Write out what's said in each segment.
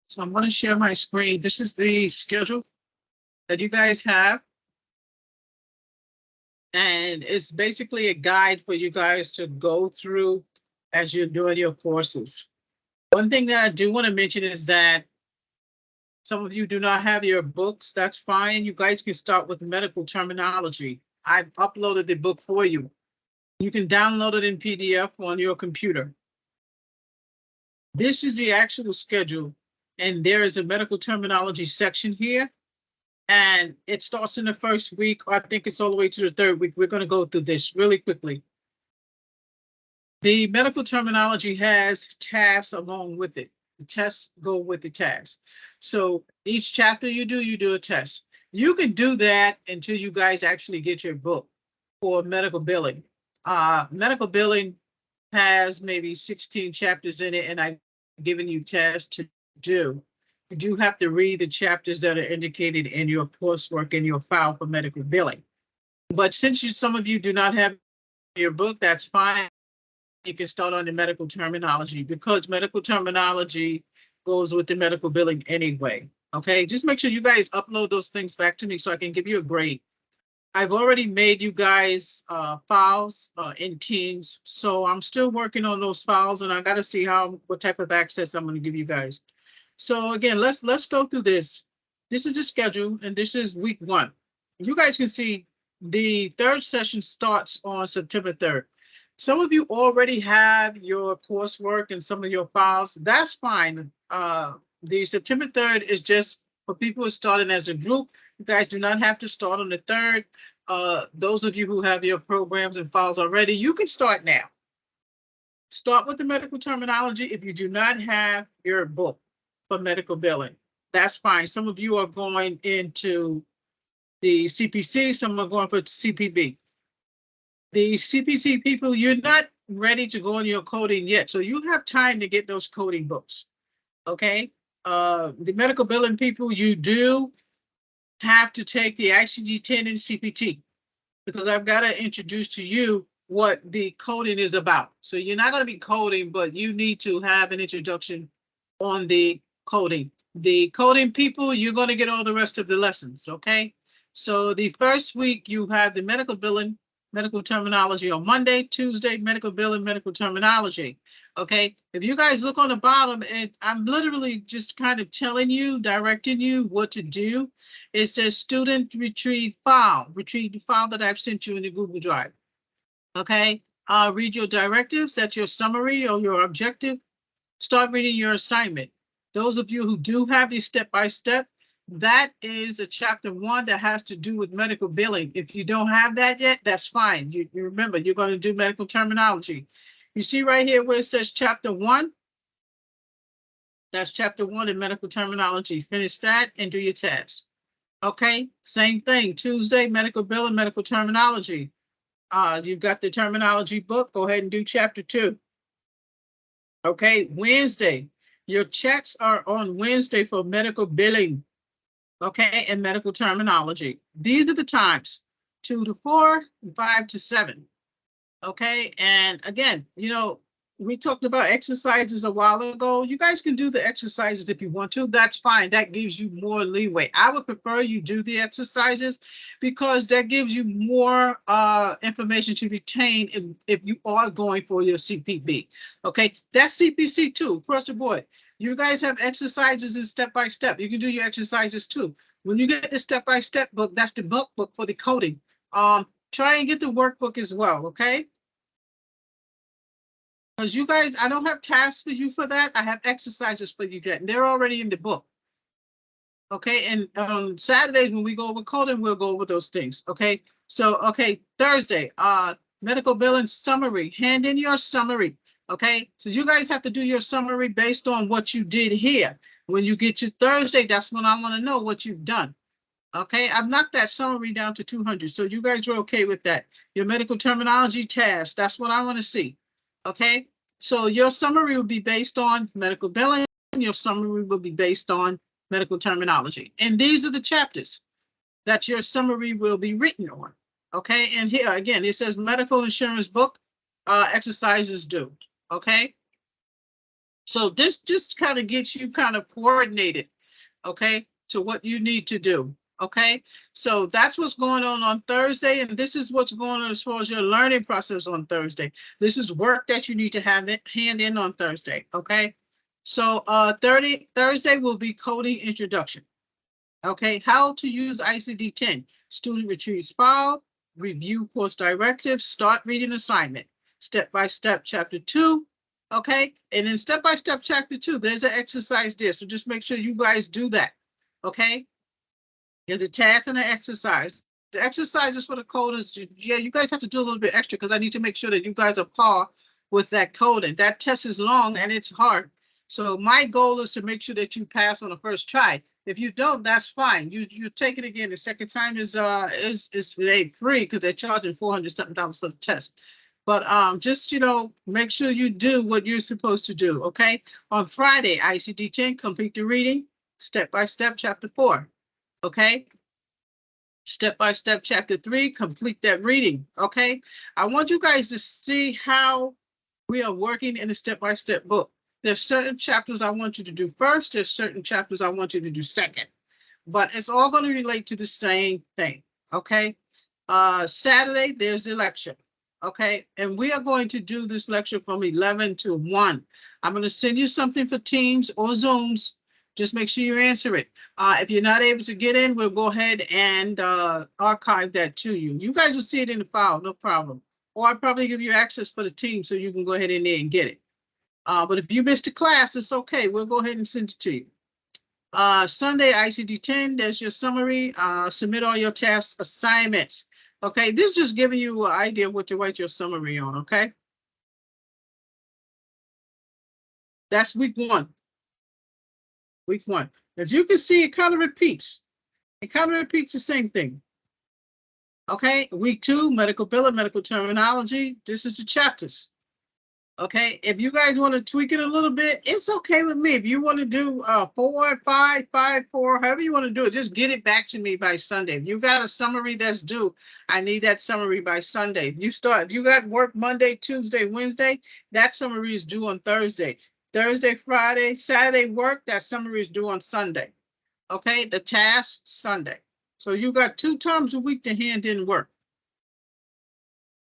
So I'm going to share my screen. This is the schedule that you guys have. And it's basically a guide for you guys to go through as you're doing your courses. One thing that I do want to mention is that some of you do not have your books. That's fine. You guys can start with medical terminology. I've uploaded the book for you. You can download it in PDF on your computer. This is the actual schedule, and there is a medical terminology section here. And it starts in the first week. I think it's all the way to the third week. We're going to go through this really quickly. The medical terminology has tasks along with it. The tests go with the tasks. So each chapter you do a test. You can do that until you guys actually get your book for medical billing. Medical billing has maybe 16 chapters in it, and I've given you tests to do. You do have to read the chapters that are indicated in your coursework in your file for medical billing. But since some of you do not have your book, that's fine. You can start on the medical terminology because medical terminology goes with the medical billing anyway. Okay, just make sure you guys upload those things back to me so I can give you a grade. I've already made you guys files in Teams, so I'm still working on those files, and I got to see what type of access I'm going to give you guys. So again, let's go through this. This is the schedule, and this is week 1. You guys can see the third session starts on September 3rd. Some of you already have your coursework and some of your files. That's fine. The September 3rd is just for people who are starting as a group. You guys do not have to start on the 3rd. Those of you who have your programs and files already, you can start now. Start with the medical terminology if you do not have your book for medical billing. That's fine. Some of you are going into the CPC, some are going for CPB. The CPC people, you're not ready to go on your coding yet, so you have time to get those coding books, okay? The medical billing people, you do have to take the ICD-10 and CPT because I've got to introduce to you what the coding is about. So you're not going to be coding, but you need to have an introduction on the coding. The coding people, you're going to get all the rest of the lessons, okay? So the first week you have the medical billing, medical terminology on Monday, Tuesday, medical billing, medical terminology, okay? If you guys look on the bottom, I'm literally just kind of telling you, directing you what to do. It says student retrieve the file that I've sent you in the Google Drive, okay? Read your directives, that's your summary or your objective. Start reading your assignment. Those of you who do have these step-by-step, that is a chapter 1 that has to do with medical billing. If you don't have that yet, that's fine. You remember, you're going to do medical terminology. You see right here where it says chapter 1? That's chapter 1 in medical terminology. Finish that and do your test. Okay, same thing. Tuesday, medical billing, medical terminology. You've got the terminology book. Go ahead and do chapter 2. Okay, Wednesday. Your checks are on Wednesday for medical billing, okay, and medical terminology. These are the times, 2 to 4, 5 to 7, okay? And again, we talked about exercises a while ago. You guys can do the exercises if you want to. That's fine. That gives you more leeway. I would prefer you do the exercises because that gives you more information to retain if you are going for your CPB. Okay, that's CPC too, across the board. You guys have exercises and step-by-step. You can do your exercises too. When you get the step-by-step book, that's the book for the coding. Try and get the workbook as well, okay? Because you guys, I don't have tasks for you for that. I have exercises for you that, and they're already in the book. Okay, and on Saturdays when we go over coding, we'll go over those things. Okay, so okay, Thursday, medical billing summary. Hand in your summary. Okay, so you guys have to do your summary based on what you did here. When you get to Thursday, that's when I want to know what you've done. Okay, I've knocked that summary down to 200, so you guys are okay with that. Your medical terminology task, that's what I want to see. Okay, so your summary will be based on medical billing. Your summary will be based on medical terminology. And these are the chapters that your summary will be written on. Okay, and here again, it says medical insurance book, exercises due. Okay, So this just kind of gets you kind of coordinated, okay, to what you need to do. Okay, so that's what's going on Thursday, and this is what's going on as far as your learning process on Thursday. This is work that you need to have it hand in on Thursday. Okay, so Thursday will be coding introduction. Okay, how to use ICD-10, student retrieves file, review course directives, start reading assignment, step-by-step chapter 2. Okay, and in step-by-step chapter 2, there's an exercise there, so just make sure you guys do that. Okay, there's a task and an exercise. The exercise is for the coders. Yeah, you guys have to do a little bit extra because I need to make sure that you guys are par with that coding. That test is long and it's hard. So my goal is to make sure that you pass on the first try. If you don't, that's fine. You take it again. The second time is free because they're charging $400 something for the test. But just make sure you do what you're supposed to do. Okay. On Friday, ICD-10, complete the reading, step by step, chapter 4. Okay. Step-by-step chapter 3, complete that reading. Okay. I want you guys to see how we are working in a step-by-step book. There's certain chapters I want you to do first. There's certain chapters I want you to do second, but it's all going to relate to the same thing. Okay. Saturday, there's the lecture. Okay. And we are going to do this lecture from 11 to 1. I'm going to send you something for Teams or Zooms. Just make sure you answer it. If you're not able to get in, we'll go ahead and archive that to you. You guys will see it in the file, no problem. Or I'll probably give you access for the team so you can go ahead in there and get it. But if you missed a class, it's okay. We'll go ahead and send it to you. Sunday, ICD-10, there's your summary. Submit all your task assignments. Okay, this is just giving you an idea of what to write your summary on, okay? That's week 1. Week 1. As you can see, it kind of repeats. It kind of repeats the same thing. Okay, week 2, medical billing, medical terminology. This is the chapters. Okay, if you guys want to tweak it a little bit, it's okay with me. If you want to do 4, 5, 5, 4, however you want to do it, just get it back to me by Sunday. If you got a summary that's due, I need that summary by Sunday. If you got work Monday, Tuesday, Wednesday, that summary is due on Thursday. Thursday, Friday, Saturday work, that summary is due on Sunday. Okay, the task, Sunday. So you got 2 times a week to hand in work.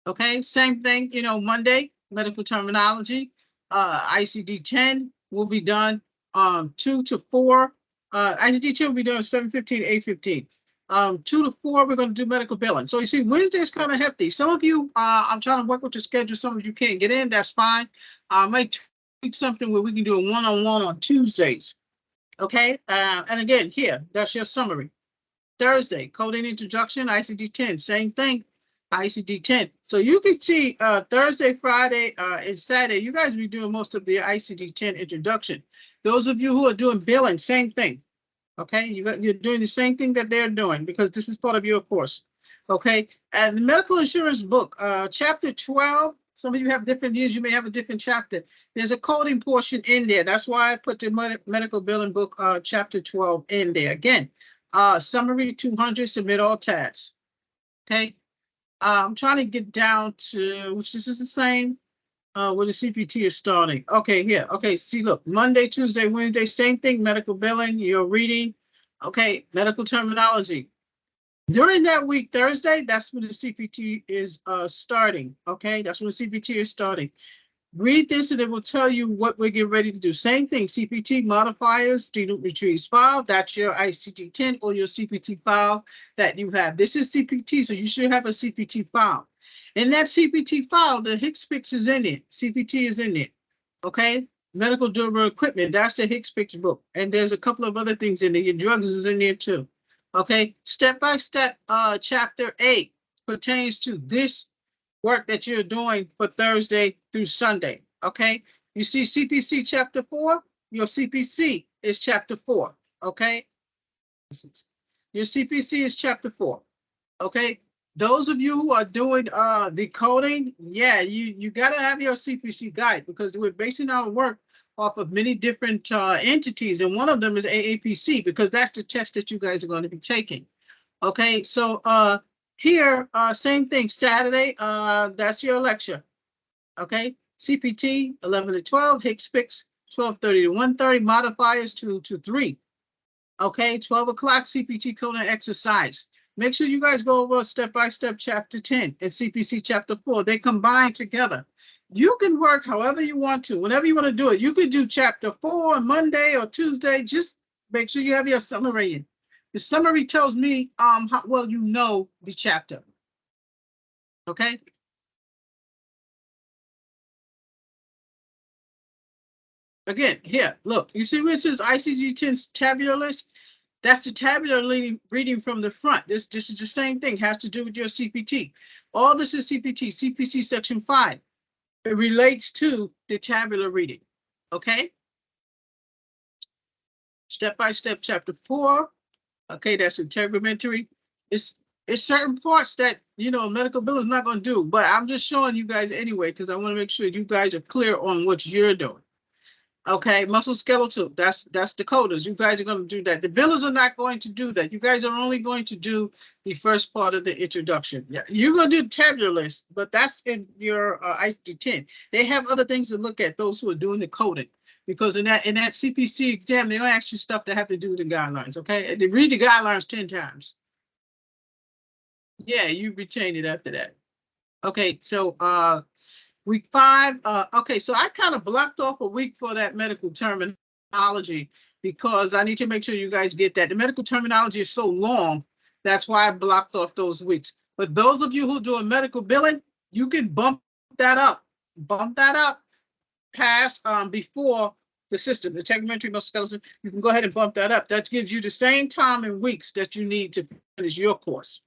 Okay, same thing, Monday, medical terminology, ICD-10 will be done 2 to 4. ICD-10 will be done 7:15, 8:15. 2 to 4, we're going to do medical billing. So you see, Wednesday is kind of hefty. Some of you, I'm trying to work with your schedule. Some of you can't get in. That's fine. I might tweak something where we can do a one-on-one on Tuesdays. Okay, and again, here, that's your summary. Thursday, coding introduction, ICD-10, same thing, ICD-10. So you can see Thursday, Friday, and Saturday, you guys will be doing most of the ICD-10 introduction. Those of you who are doing billing, same thing. Okay, you're doing the same thing that they're doing because this is part of your course. Okay, and the medical insurance book, chapter 12. Some of you have different years, you may have a different chapter. There's a coding portion in there. That's why I put the medical billing book, chapter 12 in there. Again, summary 200, submit all tasks. Okay, I'm trying to get down to, which this is the same, where the CPT is starting. Okay, here. Okay, see, look, Monday, Tuesday, Wednesday, same thing, medical billing, you're reading. Okay, medical terminology. During that week, Thursday, that's when the CPT is starting. Okay, that's when the CPT is starting. Read this and it will tell you what we're getting ready to do. Same thing, CPT modifiers, student retrieves file. That's your ICD-10 or your CPT file that you have. This is CPT, so you should have a CPT file. In that CPT file, the HCPCS is in it. CPT is in it. Okay, medical durable equipment. That's the HCPCS book. And there's a couple of other things in there. Your drugs is in there too. Okay, step-by-step, chapter 8 pertains to this work that you're doing for Thursday through Sunday. Okay, you see CPC chapter 4, your CPC is chapter 4. Okay, your CPC is chapter 4. Okay, those of you who are doing the coding, yeah, you got to have your CPC guide because we're basing our work off of many different entities, and one of them is AAPC because that's the test that you guys are going to be taking. Okay, so here, same thing, Saturday, that's your lecture. Okay, CPT 11 to 12, HCPCS 12:30 to 1:30, modifiers 2 to 3. Okay, 12 o'clock CPT coding exercise. Make sure you guys go over step-by-step chapter 10 and CPC chapter 4. They combine together. You can work however you want to, whenever you want to do it. You could do chapter 4 on Monday or Tuesday. Just make sure you have your summary in. The summary tells me how well you know the chapter. Okay. Again, here, look, you see which is ICD-10's tabular list? That's the tabular reading from the front. This is the same thing, has to do with your CPT. All this is CPT, CPC section 5. It relates to the tabular reading, okay? Step-by-step chapter 4, okay, that's integumentary. It's certain parts that, you know, medical bill is not going to do, but I'm just showing you guys anyway, because I want to make sure you guys are clear on what you're doing. Okay, musculoskeletal, that's the coders. You guys are going to do that. The billers are not going to do that. You guys are only going to do the first part of the introduction. Yeah, you're going to do tabular list, but that's in your ICD-10. They have other things to look at, those who are doing the coding, because in that CPC exam, they don't ask you stuff that have to do with the guidelines, okay? They read the guidelines 10 times. Yeah, you retain it after that. Okay, so week 5, okay, so I kind of blocked off a week for that medical terminology because I need to make sure you guys get that. The medical terminology is so long, that's why I blocked off those weeks. But those of you who do a medical billing, you can bump that up past before the system, the integumentary musculoskeletal. You can go ahead and bump that up. That gives you the same time and weeks that you need to finish your course.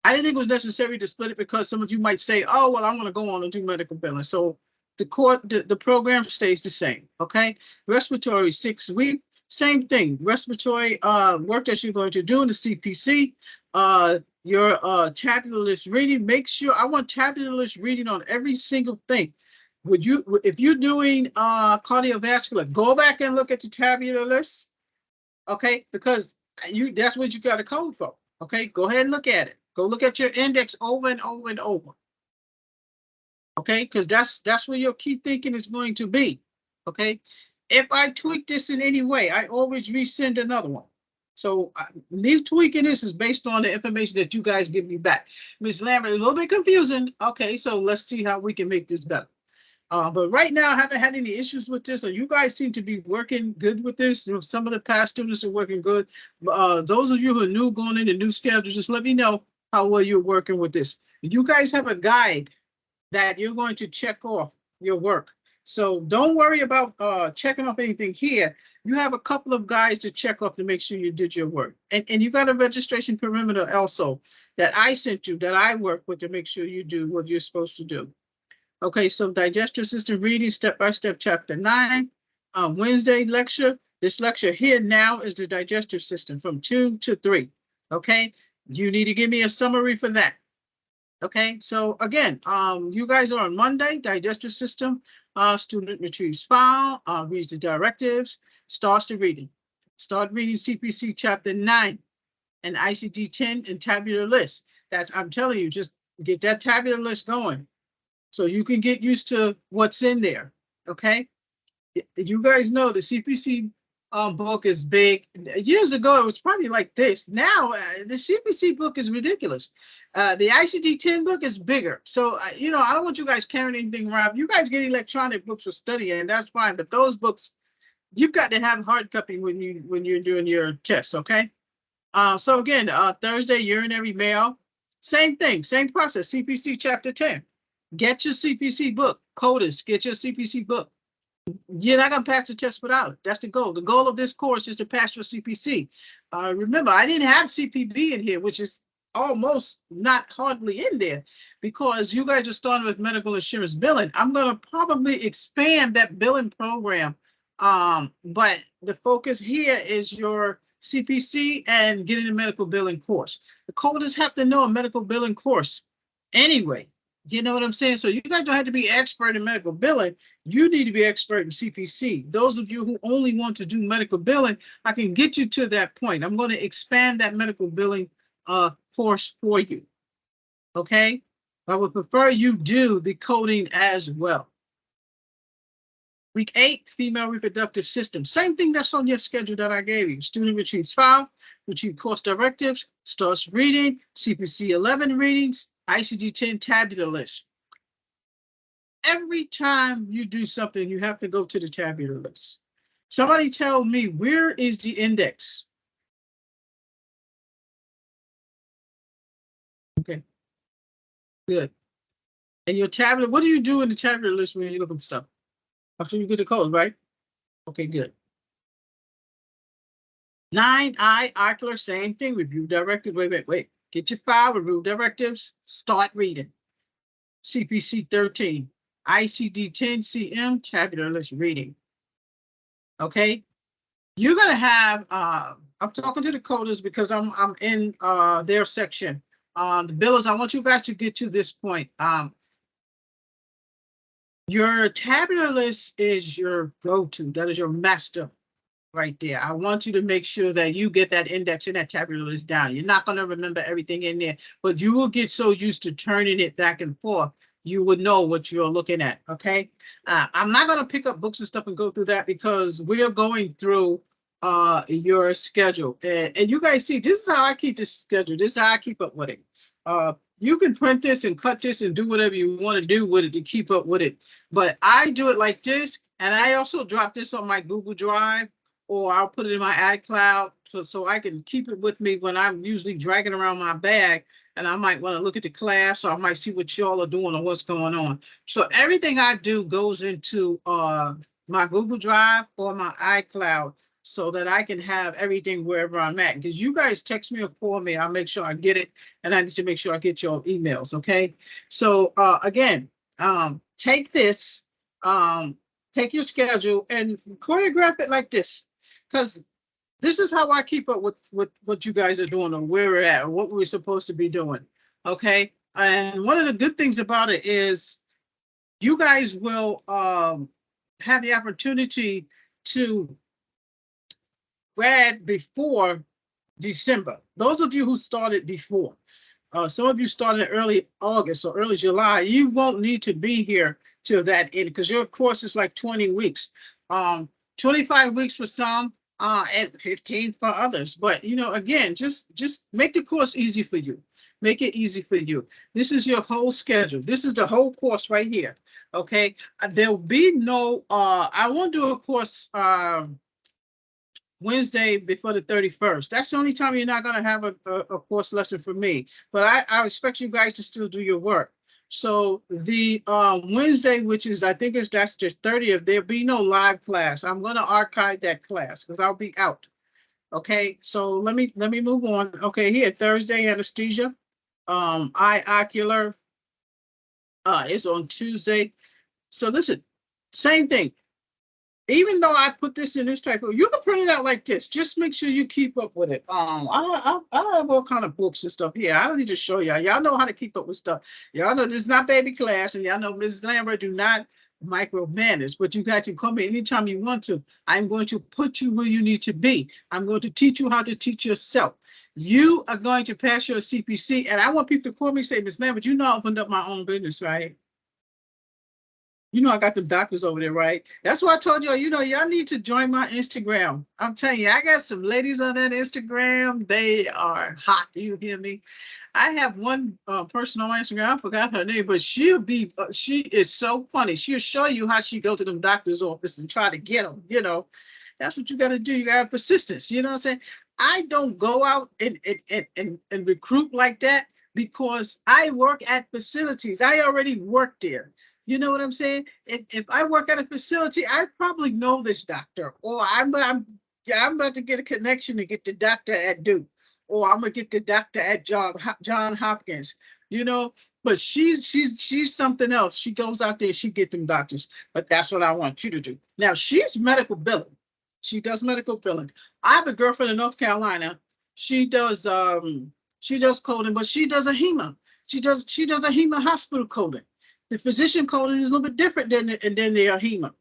I didn't think it was necessary to split it because some of you might say, oh, well, I'm going to go on and do medical billing. So the program stays the same, okay? Respiratory 6 weeks, same thing. Respiratory work that you're going to do in the CPC, your tabular list reading. Make sure, I want tabular list reading on every single thing. If you're doing cardiovascular, go back and look at the tabular list, okay? Because that's what you got to code for, okay? Go ahead and look at it. Go look at your index over and over and over. Okay, because that's where your key thinking is going to be. Okay, if I tweak this in any way, I always resend another one. So me tweaking this is based on the information that you guys give me back. Ms. Lambert, a little bit confusing. Okay, so let's see how we can make this better. But right now, I haven't had any issues with this. So you guys seem to be working good with this. You know, some of the past students are working good. Those of you who are new, going into new schedules, just let me know how well you're working with this. You guys have a guide that you're going to check off your work. So don't worry about checking off anything here. You have a couple of guides to check off to make sure you did your work. And you got a registration perimeter also that I sent you, that I work with to make sure you do what you're supposed to do. Okay, so digestive system reading, step-by-step, chapter 9. Wednesday lecture. This lecture here now is the digestive system from 2 to 3. Okay, you need to give me a summary for that. Okay, so again, you guys are on Monday, digestive system, student retrieves file, reads the directives, starts the reading. Start reading CPC chapter 9 and ICD-10 and tabular list. I'm telling you, just get that tabular list going so you can get used to what's in there, okay? You guys know the CPC book is big. Years ago, it was probably like this. Now, the CPC book is ridiculous. The ICD-10 book is bigger. So, you know, I don't want you guys carrying anything around. You guys get electronic books for studying, and that's fine. But those books, you've got to have hard copy when you're doing your tests, okay? So again, Thursday, urinary mail. Same thing, same process, CPC chapter 10. Get your CPC book. CODIS, get your CPC book. You're not going to pass the test without it. That's the goal. The goal of this course is to pass your CPC. Remember, I didn't have CPB in here, which is almost not hardly in there because you guys are starting with medical insurance billing. I'm going to probably expand that billing program. But the focus here is your CPC and getting a medical billing course. The coders have to know a medical billing course anyway. You know what I'm saying? So you guys don't have to be expert in medical billing. You need to be expert in CPC. Those of you who only want to do medical billing, I can get you to that point. I'm going to expand that medical billing course for you. Okay? I would prefer you do the coding as well. Week 8, female reproductive system. Same thing that's on your schedule that I gave you. Student retrieves file, retrieve course directives, starts reading, CPC 11 readings, ICD 10 tabular list. Every time you do something, you have to go to the tabular list. Somebody tell me, where is the index? Okay, good. And your tabular, what do you do in the tabular list when you're looking for stuff? After you get the code, right? Okay, good. 9I, ocular, same thing. Review directives. Wait. Get your file, review directives, start reading. CPC 13, ICD 10 CM, tabular list reading. Okay, you're gonna have. I'm talking to the coders because I'm in their section. The billers, I want you guys to get to this point. Your tabular list is your go-to. That is your master right there. I want you to make sure that you get that index and that tabular list down. You're not going to remember everything in there, but you will get so used to turning it back and forth, you would know what you're looking at, okay? I'm not going to pick up books and stuff and go through that because we're going through your schedule. And you guys see, this is how I keep this schedule. This is how I keep up with it. You can print this and cut this and do whatever you want to do with it to keep up with it. But I do it like this, and I also drop this on my Google Drive, or I'll put it in my iCloud so I can keep it with me when I'm usually dragging around my bag and I might want to look at the class, or I might see what y'all are doing or what's going on. So everything I do goes into my Google Drive or my iCloud so that I can have everything wherever I'm at. Because you guys text me or call me, I'll make sure I get it, and I need to make sure I get your emails, okay? So again, take this, take your schedule and choreograph it like this, because this is how I keep up with what you guys are doing or where we're at or what we're supposed to be doing, okay? And one of the good things about it is you guys will have the opportunity to grad before December. Those of you who started before, some of you started early August or early July, you won't need to be here till that end because your course is like 20 weeks. 25 weeks for some, and 15 for others. But you know, again, just make the course easy for you. Make it easy for you. This is your whole schedule. This is the whole course right here. Okay. There'll be no I won't do a course Wednesday before the 31st. That's the only time you're not going to have a course lesson for me. But I expect you guys to still do your work. So the Wednesday, which is, I think that's the 30th, there'll be no live class. I'm going to archive that class because I'll be out. Okay, so let me move on. Okay, here, Thursday, anesthesia. Eye ocular is on Tuesday. So listen, same thing. Even though I put this in this type of, you can print it out like this. Just make sure you keep up with it. I have all kind of books and stuff here. I don't need to show y'all. Y'all know how to keep up with stuff. Y'all know this is not baby class, and y'all know Mrs. Lambert do not micromanage, but you guys can call me anytime you want to. I'm going to put you where you need to be. I'm going to teach you how to teach yourself. You are going to pass your CPC, and I want people to call me and say, Ms. Lambert, you know I opened up my own business, right? You know, I got them doctors over there, right? That's why I told y'all, you know, y'all need to join my Instagram. I'm telling you, I got some ladies on that Instagram. They are hot. You hear me? I have one person on Instagram. I forgot her name, but she is so funny. She'll show you how she go to them doctor's office and try to get them, you know. That's what you got to do. You got to have persistence. You know what I'm saying? I don't go out and recruit like that because I work at facilities. I already work there. You know what I'm saying? If I work at a facility, I probably know this doctor, or I'm about to get a connection to get the doctor at Duke, or I'm gonna get the doctor at John Hopkins. You know, but she's something else. She goes out there, she get them doctors. But that's what I want you to do. Now she's medical billing. She does medical billing. I have a girlfriend in North Carolina. She does coding, but she does a HEMA. She does a HEMA hospital coding. The physician coding is a little bit different than the HEMA.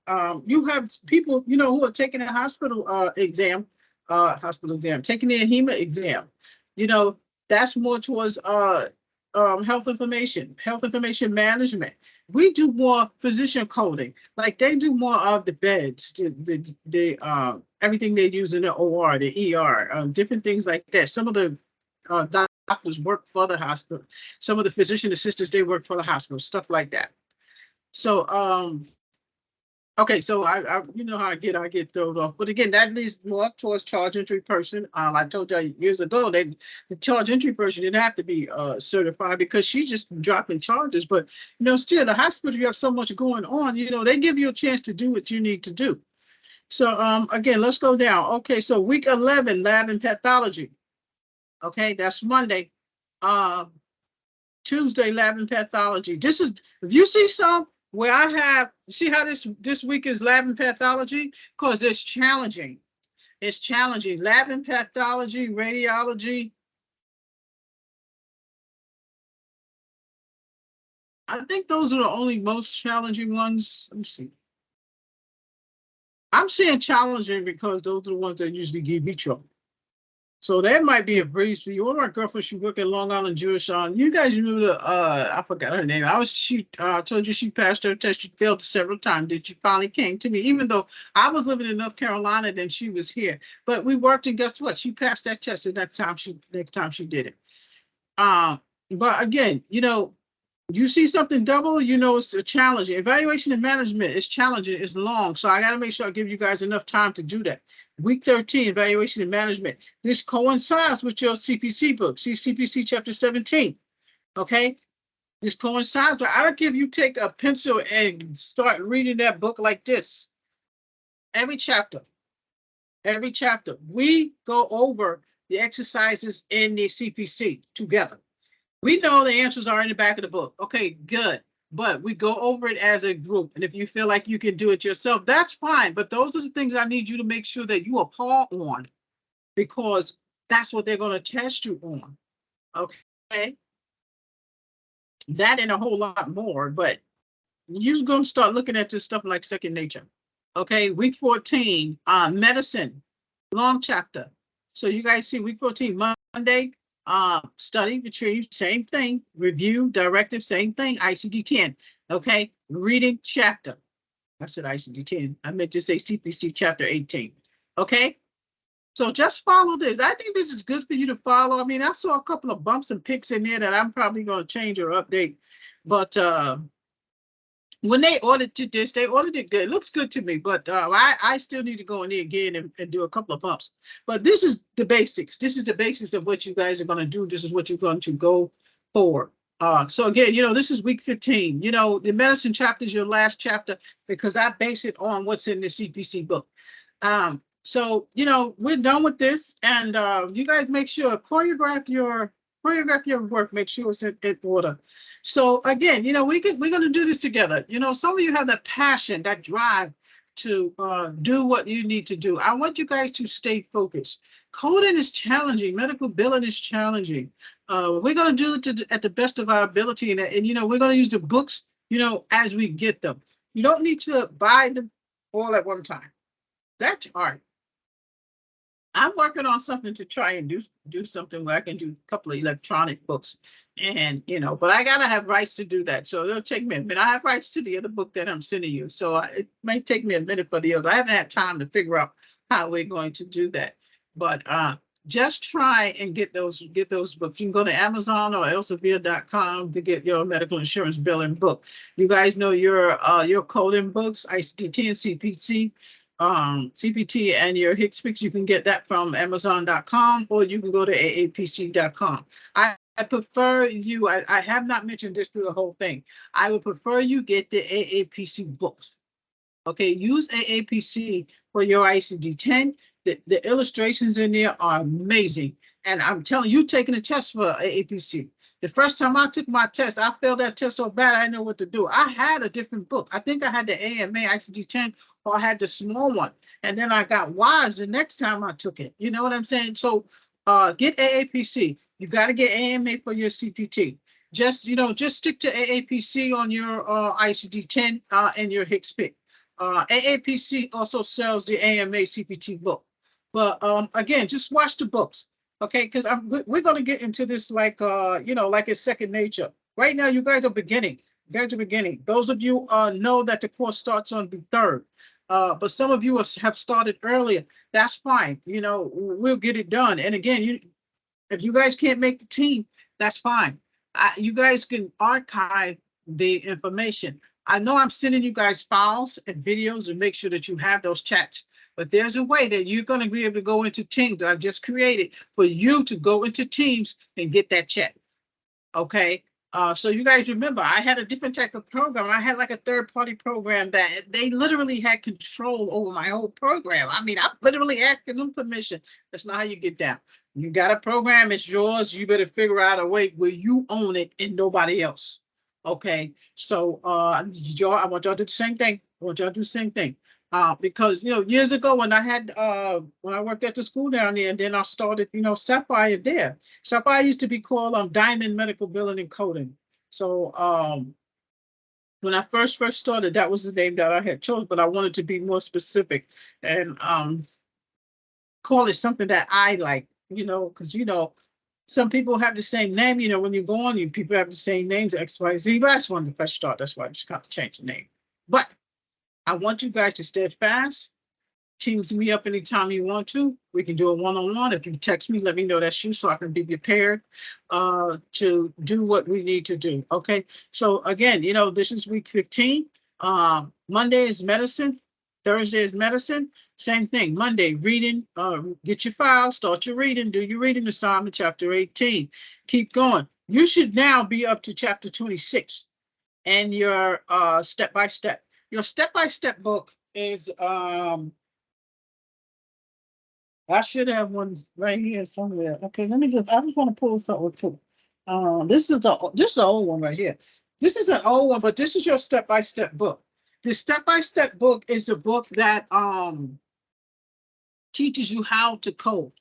You have people, you know, who are taking a hospital exam, taking their HEMA exam. You know, that's more towards health information management. We do more physician coding. Like they do more of the beds, everything they use in the OR, the ER, different things like that. Some of the doctors work for the hospital. Some of the physician assistants, they work for the hospital, stuff like that. So, okay, so you know how I get thrown off. But again, that leads more towards charge entry person. I told you years ago that the charge entry person didn't have to be certified because she's just dropping charges. But you know, still the hospital, you have so much going on. You know, they give you a chance to do what you need to do. So again, let's go down. Okay, so week 11, lab and pathology. Okay, that's Monday. Tuesday, lab and pathology. This is, if you see some where I have, see how this week is lab and pathology? Because it's challenging. It's challenging. Lab and pathology, radiology. I think those are the only most challenging ones. Let me see. I'm saying challenging because those are the ones that usually give me trouble. So that might be a breeze for you. One of my girlfriends, she worked at Long Island Jewish. You guys remember the, I forgot her name. She told you she passed her test. She failed several times. Then she finally came to me, even though I was living in North Carolina, then she was here. But we worked, and guess what? She passed that test the next time she did it. But again, you know, you see something double, you know it's a challenge. Evaluation and management is challenging, it's long. So I got to make sure I give you guys enough time to do that. Week 13, evaluation and management. This coincides with your CPC book. See CPC chapter 17. Okay. This coincides, but I don't give you take a pencil and start reading that book like this. Every chapter. Every chapter. We go over the exercises in the CPC together. We know the answers are in the back of the book. Okay, good. But we go over it as a group. And if you feel like you can do it yourself, that's fine. But those are the things I need you to make sure that you are par on, because that's what they're going to test you on. Okay. That and a whole lot more. But you're going to start looking at this stuff like second nature. Okay. Week 14, medicine, long chapter. So you guys see week 14, Monday, study, retrieve, same thing, review, directive, same thing, ICD-10, okay, reading chapter. I said ICD-10, I meant to say CPC chapter 18, okay? So just follow this. I think this is good for you to follow. I mean, I saw a couple of bumps and picks in there that I'm probably going to change or update, but when they audited this, they audited good. It looks good to me, but I still need to go in there again and do a couple of bumps. But this is the basics. This is the basics of what you guys are going to do. This is what you're going to go for. So again, you know, this is week 15. You know, the medicine chapter is your last chapter because I base it on what's in the CPC book. So, you know, we're done with this, and you guys make sure choreograph your work, make sure it's in order. So again, you know, we're going to do this together. You know, some of you have that passion, that drive to do what you need to do. I want you guys to stay focused. Coding is challenging. Medical billing is challenging. We're going to do it at the best of our ability. And, you know, we're going to use the books, you know, as we get them. You don't need to buy them all at one time. That's hard. I'm working on something to try and do something where I can do a couple of electronic books, and you know, but I gotta have rights to do that. So it'll take me a minute. I have rights to the other book that I'm sending you, so it might take me a minute for the others. I haven't had time to figure out how we're going to do that, but just try and get those books. You can go to Amazon or Elsevier.com to get your medical insurance billing book. You guys know your coding books, ICD-10, CPC. CPT and your HCPCS, you can get that from Amazon.com, or you can go to AAPC.com. I prefer you, I have not mentioned this through the whole thing. I would prefer you get the AAPC books. Okay, use AAPC for your ICD-10. The illustrations in there are amazing. And I'm telling you, taking a test for AAPC. The first time I took my test, I failed that test so bad I didn't know what to do. I had a different book. I think I had the AMA ICD-10, or I had the small one. And then I got WISE the next time I took it. You know what I'm saying? So get AAPC. You got to get AMA for your CPT. Just, you know, just stick to AAPC on your ICD-10 and your HCPCS. AAPC also sells the AMA CPT book. But again, just watch the books. Okay, because we're going to get into this like, you know, like it's second nature. Right now, you guys are beginning. graduate beginning. Those of you know that the course starts on the 3rd. But some of you have started earlier. That's fine. You know, we'll get it done. And again, if you guys can't make the team, that's fine. You guys can archive the information. I know I'm sending you guys files and videos and make sure that you have those chats, but there's a way that you're going to be able to go into Teams that I've just created for you to go into Teams and get that chat. Okay. So you guys remember, I had a different type of program. I had like a third-party program that they literally had control over my whole program. I mean, I'm literally asking them permission. That's not how you get down. You got a program, it's yours. You better figure out a way where you own it and nobody else. Okay. So y'all, I want y'all to do the same thing. I want y'all to do the same thing. Because you know, years ago when I worked at the school down there, and then I started, you know, Sapphire there. Sapphire used to be called Diamond Medical Billing and Coding. So when I first started, that was the name that I had chosen, but I wanted to be more specific and call it something that I like, you know, because you know, some people have the same name, you know, when you go on, you people have the same names, X, Y, Z. But that's when the first start. That's why I just got to change the name. But I want you guys to stay fast. Teams me up anytime you want to. We can do a one-on-one. If you text me, let me know that's you so I can be prepared to do what we need to do. Okay. So again, you know, this is week 15. Monday is medicine. Thursday is medicine. Same thing. Monday, reading. Get your file, start your reading, do your reading assignment, chapter 18. Keep going. You should now be up to chapter 26 and your step-by-step. Your step-by-step book is I should have one right here somewhere. Okay, let me just I just want to pull this up real quick. This is the old one right here. This is an old one, but this is your step-by-step book. The step-by-step book is the book that teaches you how to code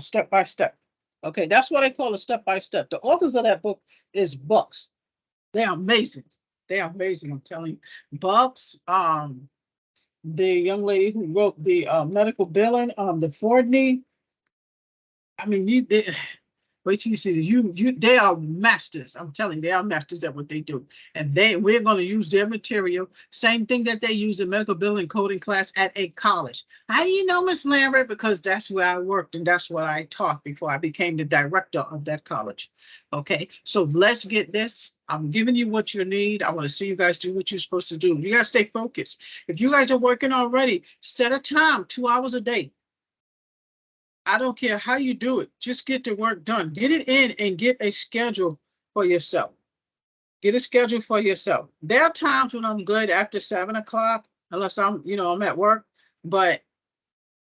step by step. Okay, that's what I call a step-by-step. The authors of that book is Bucks. They're amazing. They're amazing, I'm telling you. Bucks, the young lady who wrote the medical billing, the Fordney. I mean, wait till you see this. They are masters. I'm telling you, they are masters at what they do. And we're going to use their material. Same thing that they use in medical billing coding class at a college. How do you know, Miss Lambert? Because that's where I worked and that's what I taught before I became the director of that college. Okay, so let's get this. I'm giving you what you need. I want to see you guys do what you're supposed to do. You got to stay focused. If you guys are working already, set a time, 2 hours a day. I don't care how you do it. Just get the work done. Get it in and get a schedule for yourself. Get a schedule for yourself. There are times when I'm good after 7 o'clock, unless I'm at work, but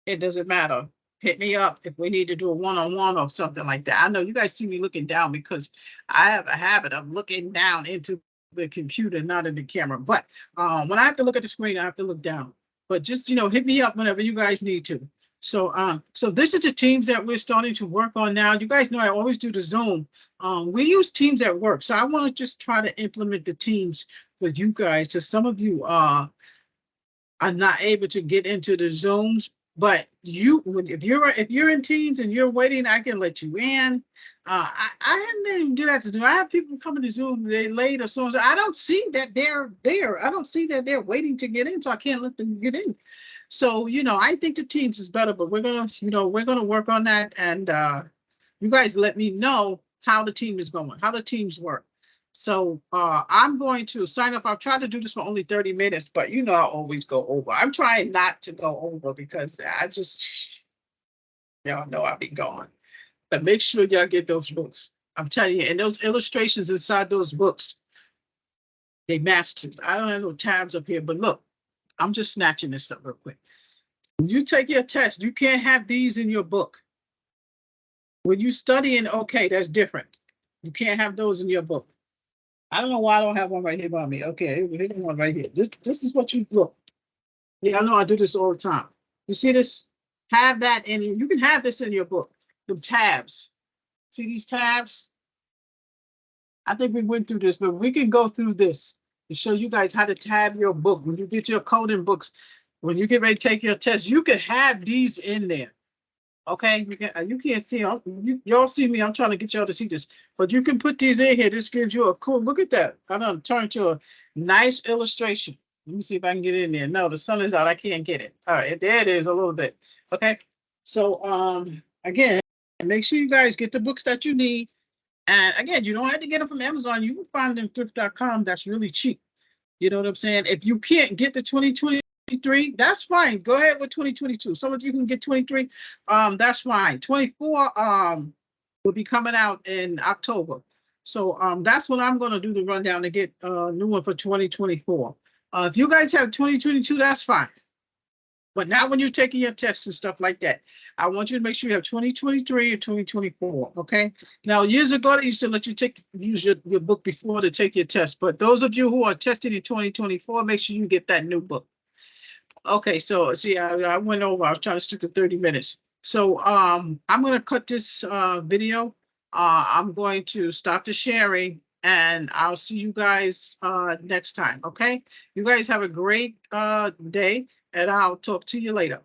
it doesn't matter. Hit me up if we need to do a one-on-one or something like that. I know you guys see me looking down because I have a habit of looking down into the computer, not in the camera. But when I have to look at the screen, I have to look down. But just, hit me up whenever you guys need to. So this is the teams that we're starting to work on now. You guys know I always do the Zoom. We use Teams at work. So I want to just try to implement the Teams with you guys. So some of you are not able to get into the Zooms, but if you're in Teams and you're waiting, I can let you in. I didn't even do that to do. I have people coming to Zoom, they late or so. I don't see that they're there. I don't see that they're waiting to get in, so I can't let them get in. So, I think the Teams is better, but we're gonna work on that, and you guys let me know how the team is going, how the teams work. So I'm going to sign up. I'll try to do this for only 30 minutes, but I always go over. I'm trying not to go over because y'all know I'll be gone. But make sure y'all get those books. I'm telling you, and those illustrations inside those books, they masters. I don't have no tabs up here, but look, I'm just snatching this up real quick. When you take your test, you can't have these in your book. When you studying, okay, that's different. You can't have those in your book. I don't know why I don't have one right here by me. Okay, here's one right here. This is what you look. Yeah, I know I do this all the time. You see this? Have that in. You can have this in your book. The tabs. See these tabs? I think we went through this, but we can go through this to show you guys how to tab your book. When you get your coding books, when you get ready to take your test, you can have these in there. Okay, you can't see. Y'all see me. I'm trying to get y'all to see this, but you can put these in here. This gives you a cool look at that. I done turned to a nice illustration. Let me see if I can get in there. No, the sun is out. I can't get it. All right, there it is a little bit. Okay, so again, make sure you guys get the books that you need. And again, you don't have to get them from Amazon. You can find them thrift.com. That's really cheap. You know what I'm saying? If you can't get the 2023, that's fine. Go ahead with 2022. Some of you can get 23. That's fine. 24 will be coming out in October. So that's when I'm gonna do the rundown to get a new one for 2024. If you guys have 2022, that's fine. But not when you're taking your tests and stuff like that. I want you to make sure you have 2023 or 2024, okay? Now, years ago, they used to let you use your book before to take your test. But those of you who are testing in 2024, make sure you get that new book. Okay, so see, I went over. I was trying to stick to 30 minutes. So I'm going to cut this video. I'm going to stop the sharing, and I'll see you guys next time, okay? You guys have a great day, and I'll talk to you later.